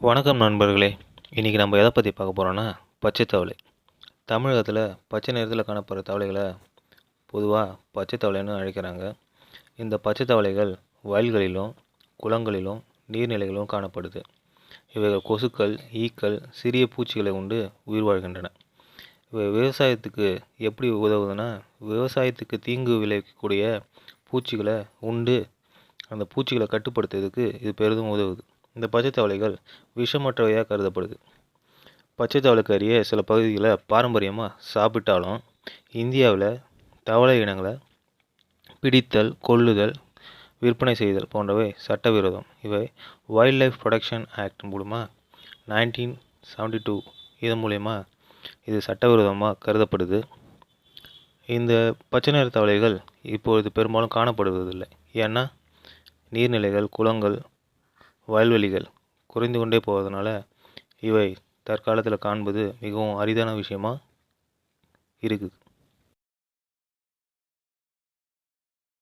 வணக்கம் நண்பர்களே. இன்றைக்கி நம்ம எதை பற்றி பார்க்க போகிறோன்னா பச்சை தவளை. தமிழகத்தில் பச்சை நிறத்தில் காணப்படுற தவளைகளை பொதுவாக பச்சை தவளைன்னு அழைக்கிறாங்க. இந்த பச்சை தவளைகள் வயல்களிலும் குளங்களிலும் நீர்நிலைகளிலும் காணப்படுது. இவைகள் கொசுக்கள், ஈக்கள், சிறிய பூச்சிகளை உண்டு உயிர் வாழ்கின்றன. இவை விவசாயத்துக்கு எப்படி உதவுதுன்னா, விவசாயத்துக்கு தீங்கு விளைவிக்கக்கூடிய பூச்சிகளை உண்டு அந்த பூச்சிகளை கட்டுப்படுத்துறதுக்கு இது பெரிதும் உதவுது. இந்த பச்சை தவளைகள் விஷமற்றவையாக கருதப்படுது. பச்சை தவளை கறியை சில பகுதிகளில் பாரம்பரியமாக சாப்பிட்டாலும் இந்தியாவில் தவளை இனங்களை பிடித்தல், கொல்லுதல், விற்பனை செய்தல் போன்றவை சட்டவிரோதம். இவை வைல்ட் லைஃப் ப்ரொடெக்ஷன் ஆக்ட் மூலமாக 1972 இதன் மூலயமா இது சட்டவிரோதமாக கருதப்படுது. இந்த பச்சை நிற தவளைகள் இப்பொழுது பெரும்பாலும் காணப்படுவதில்லை. ஏன்னா நீர்நிலைகள், குளங்கள், வயல்வெளிகள் குறைந்து கொண்டே போவதனால இவை தற்காலத்தில் காண்பது மிகவும் அரிதான விஷயமாக இருக்குது.